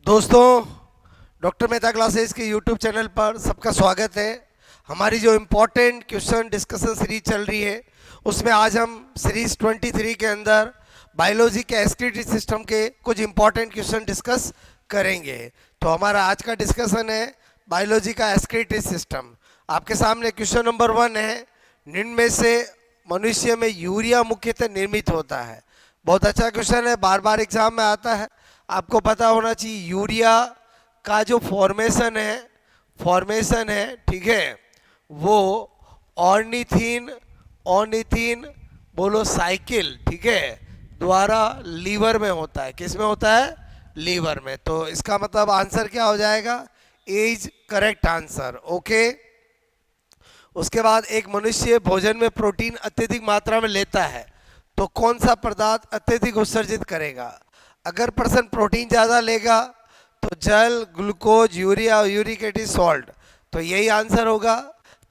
दोस्तों, doctor Mehta classes के YouTube channel पर सबका स्वागत है। हमारी जो इम्पोर्टेंट क्वेश्चन डिस्कशन सीरीज चल रही है उसमें आज हम सीरीज 23 के अंदर बायोलॉजी के एस्क्रीटरी सिस्टम के कुछ इम्पोर्टेंट क्वेश्चन डिस्कस करेंगे। तो हमारा आज का डिस्कशन है बायोलॉजी का एस्क्रीटरी सिस्टम। आपके सामने क्वेश्चन नंबर 1 है, निम्न में से मनुष्य में यूरिया मुख्यतः निर्मित होता है। बहुत अच्छा क्वेश्चन है, बार बार एग्जाम में आता है। आपको पता होना चाहिए यूरिया का जो फॉर्मेशन है, ठीक है, वो ऑर्निथीन ऑर्निथीन बोलो साइकिल, ठीक है, द्वारा लीवर में होता है। किस में होता है? लीवर में। तो इसका मतलब आंसर क्या हो जाएगा? ए इज करेक्ट आंसर। ओके। उसके बाद एक मनुष्य भोजन में प्रोटीन अत्यधिक मात्रा में लेता है तो कौन सा पदार्थ अत्यधिक उत्सर्जित करेगा? अगर पर्सन प्रोटीन ज़्यादा लेगा तो जल, ग्लूकोज, यूरिया और यूरिक एसिड, सॉल्ट। तो यही आंसर होगा,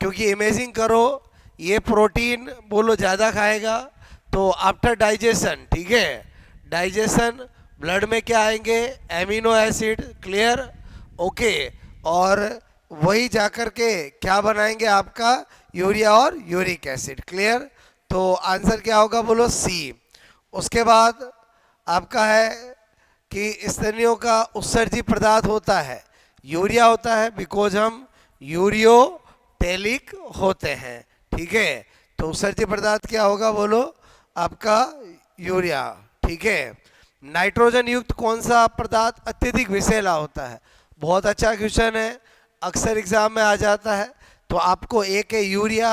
क्योंकि इमेजिन करो ये प्रोटीन बोलो ज़्यादा खाएगा तो आफ्टर डाइजेशन, ठीक है, डाइजेशन ब्लड में क्या आएंगे? Amino acid. क्लियर? ओके। और वही जाकर के क्या बनाएंगे? आपका यूरिया और यूरिक एसिड। क्लियर? तो आंसर क्या होगा? बोलो सी। उसके बाद आपका है कि स्तनियों का उत्सर्जित पदार्थ होता है यूरिया होता है, बिकॉज हम यूरियोटेलिक होते हैं, ठीक है। तो उत्सर्जित पदार्थ क्या होगा? बोलो आपका यूरिया, ठीक है। नाइट्रोजन युक्त कौन सा पदार्थ अत्यधिक विषैला होता है? बहुत अच्छा क्वेश्चन है, अक्सर एग्जाम में आ जाता है। तो आपको एक है यूरिया,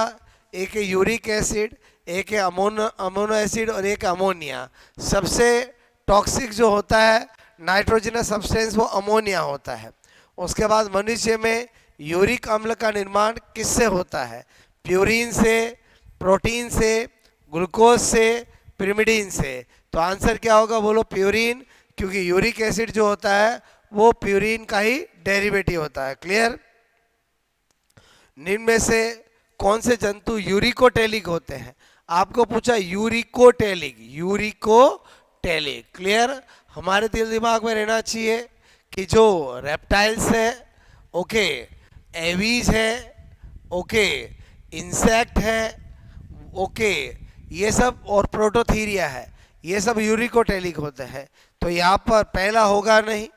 एक है यूरिक एसिड, एक है अमोनो एसिड और एक अमोनिया। सबसे टॉक्सिक जो होता है नाइट्रोजनस सब्सटेंस वो अमोनिया होता है। उसके बाद मनुष्य में यूरिक अम्ल का निर्माण किससे होता है? प्यूरिन से, प्रोटीन से, ग्लूकोज से, पिरिमिडीन से। तो आंसर क्या होगा? बोलो प्यूरिन, क्योंकि यूरिक एसिड जो होता है वो प्यूरिन का ही डेरिवेटिव होता है। क्लियर? निम्न में से कौन से जंतु यूरिकोटेलिक होते हैं? आपको पूछा यूरिकोटेलिक। क्लियर? हमारे दिल दिमाग में रहना चाहिए कि जो रेप्टाइल्स है, ओके, एवीज है, ओके, इंसेक्ट है, ओके, ये सब, और प्रोटोथीरिया है, ये सब यूरिकोटेलिक होते हैं। तो यहाँ पर पहला होगा नहीं,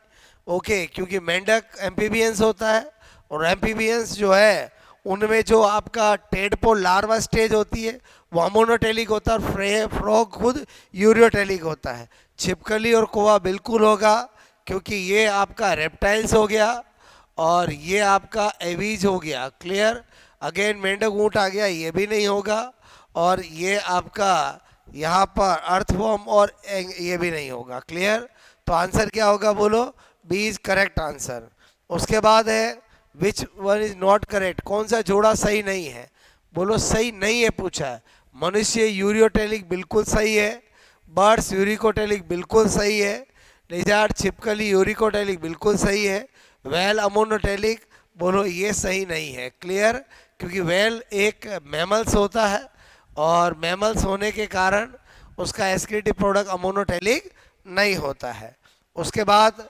ओके, क्योंकि मेंढक एम्फीबियंस होता है और एम्फीबियंस जो है उनमें जो आपका टेडपोल लार्वा स्टेज होती है वो मोनोटेलिक होता है और फ्रॉग खुद यूरियोटेलिक होता है। छिपकली और कौवा बिल्कुल होगा, क्योंकि ये आपका रेप्टाइल्स हो गया और ये आपका एवीज हो गया। क्लियर? अगेन मेंढक ऊँट आ गया, ये भी नहीं होगा। और ये आपका यहाँ पर अर्थवॉर्म और ये भी नहीं होगा। क्लियर? तो आंसर क्या होगा? बोलो बी इज करेक्ट आंसर। उसके बाद है which one is not correct, कौन सा जोड़ा सही नहीं है? बोलो सही नहीं है पूछा है। मनुष्य यूरियोटेलिक बिल्कुल सही है, बर्ड्स यूरिकोटेलिक बिल्कुल सही है, लिजार्ड छिपकली यूरिकोटेलिक बिल्कुल सही है, वेल अमोनोटेलिक बोलो ये सही नहीं है। क्लियर? क्योंकि वेल एक मैमल्स होता है और मैमल्स होने के कारण उसका एस्क्रीटिव प्रोडक्ट अमोनोटेलिक नहीं होता है। उसके बाद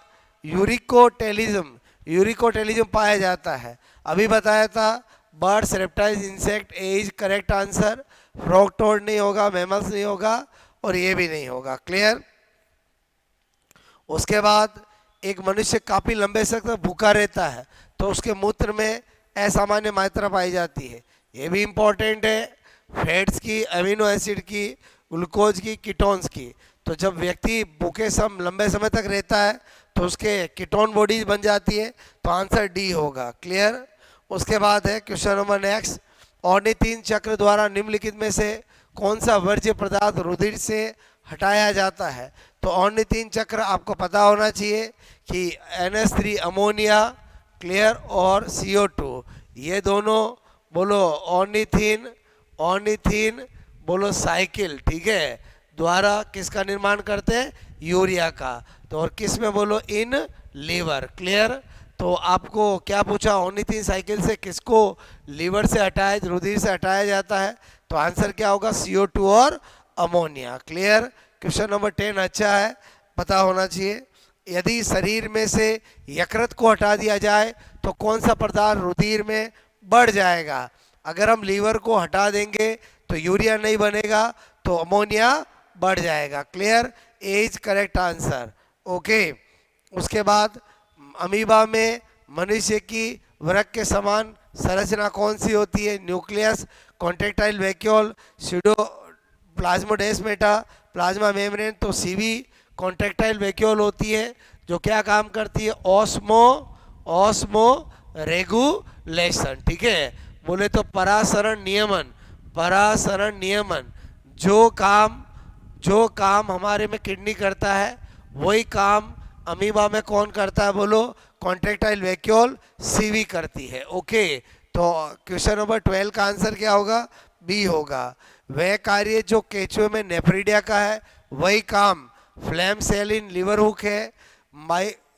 यूरिकोटेलिज्म पाया जाता है, अभी बताया था, birds, reptiles, insect. A is correct answer. Frog toad नहीं होगा, मैमल्स नहीं होगा और ये भी नहीं होगा। क्लियर? उसके बाद एक मनुष्य काफ़ी लंबे समय तक भूखा रहता है तो उसके मूत्र में असामान्य मात्रा पाई जाती है, ये भी इम्पोर्टेंट है, फैट्स की, अमीनो एसिड की, ग्लूकोज की, कीटोन्स की। तो जब व्यक्ति भूखे लंबे समय तक रहता है तो उसके कीटोन बॉडीज बन जाती है, तो आंसर डी होगा। क्लियर? उसके बाद है क्वेश्चन नंबर नेक्स्ट, ऑर्निथीन चक्र द्वारा निम्नलिखित में से कौन सा वर्ज्य पदार्थ रुधिर से हटाया जाता है? तो ऑर्निथीन चक्र आपको पता होना चाहिए कि NH3 अमोनिया, क्लियर, और CO2, ये दोनों बोलो ऑर्निथीन बोलो साइकिल, ठीक है, द्वारा किसका निर्माण करते हैं? यूरिया का। तो और किस में? बोलो इन लीवर। क्लियर? तो आपको क्या पूछा? ऑर्निथीन साइकिल से किसको लीवर से हटाया, रुधिर से हटाया जाता है? तो आंसर क्या होगा? CO2 और अमोनिया। क्लियर? क्वेश्चन नंबर 10 अच्छा है, पता होना चाहिए। यदि शरीर में से यकृत को हटा दिया जाए तो कौन सा पदार्थ रुधिर में बढ़ जाएगा? अगर हम लीवर को हटा देंगे तो यूरिया नहीं बनेगा, तो अमोनिया बढ़ जाएगा। Clear? A is correct answer. Okay. उसके बाद अमीबा में मनुष्य की वृक्क के समान संरचना कौन सी होती है? Nucleus, contractile vacuole, pseudo plasmodesmata, plasma membrane. तो सीवी कॉन्ट्रैक्टाइल वैक्यूल होती है, जो क्या काम करती है? Osmo regulation. ठीक है, बोले तो परासरण नियमन, परासरण नियमन। जो काम हमारे में किडनी करता है वही काम अमीबा में कौन करता है? बोलो, कॉन्ट्रैक्टाइल वैक्यूल सीवी करती है। ओके, तो क्वेश्चन नंबर 12 का आंसर क्या होगा? बी होगा। वह कार्य जो केचुए में नेफ्रिडिया का है वही काम flame cell in liver hook है।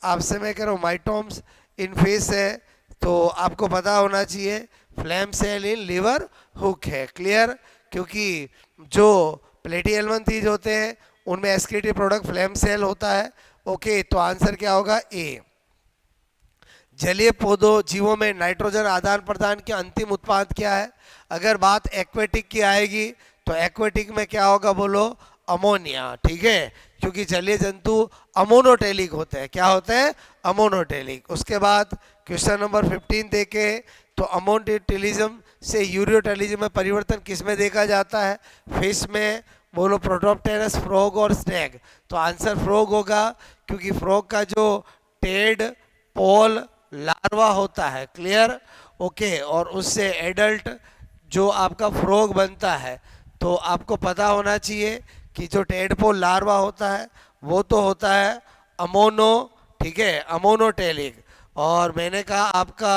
आपसे मैं कह रहा हूँ माइटोम्स इन फेस है, तो आपको पता होना चाहिए flame cell in liver hook है। क्लियर? क्योंकि जो प्लेटिहेल्मिन्थेस होते हैं उनमें एक्सक्रीटरी प्रोडक्ट फ्लैम सेल होता है। ओके, तो आंसर क्या होगा? ए। जलीय पौधों जीवों में नाइट्रोजन आदान प्रदान के अंतिम उत्पाद क्या है? अगर बात एक्वेटिक की आएगी तो एक्वेटिक में क्या होगा? बोलो, अमोनिया। ठीक है, क्योंकि जलीय जंतु अमोनोटेलिक होते हैं। क्या होते हैं? अमोनोटेलिक। उसके बाद क्वेश्चन नंबर 15 देखे तो अमोनोटेलिज्म से यूरियोटेलिज्म में परिवर्तन किस में देखा जाता है? फिश में। बोलो, प्रोटोप्टेरस, फ्रॉग और स्नेक। तो आंसर फ्रॉग होगा, क्योंकि फ्रॉग का जो टेड पोल लार्वा होता है। क्लियर? ओके, और उससे एडल्ट जो आपका फ्रॉग बनता है। तो आपको पता होना चाहिए कि जो टेडपोल लार्वा होता है वो तो होता है अमोनो, ठीक है, अमोनोटेलिक। और मैंने कहा आपका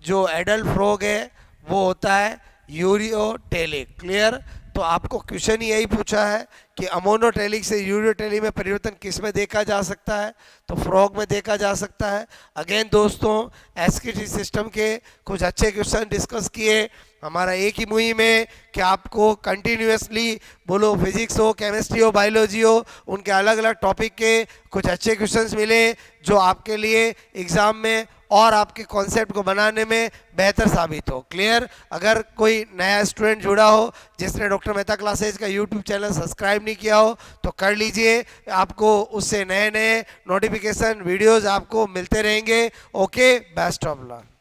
जो एडल्ट फ्रॉग है वो होता है यूरियोटेलिक। क्लियर? तो आपको क्वेश्चन यही पूछा है कि अमोनोटेलिक से यूरियोटेलिक में परिवर्तन किस में देखा जा सकता है? तो फ्रॉग में देखा जा सकता है। अगेन दोस्तों, एसक्यूटी सिस्टम के कुछ अच्छे क्वेश्चन डिस्कस किए। हमारा एक ही मुहिम है कि आपको कंटिन्यूसली, बोलो फिजिक्स हो, केमिस्ट्री हो, बायोलॉजी हो, उनके अलग अलग टॉपिक के कुछ अच्छे क्वेश्चंस मिले जो आपके लिए एग्ज़ाम में और आपके कॉन्सेप्ट को बनाने में बेहतर साबित हो। क्लियर? अगर कोई नया स्टूडेंट जुड़ा हो जिसने डॉक्टर मेहता क्लासेज का यूट्यूब चैनल सब्सक्राइब नहीं किया हो तो कर लीजिए, आपको उससे नए नए नोटिफिकेशन वीडियोस आपको मिलते रहेंगे। Okay, best of luck.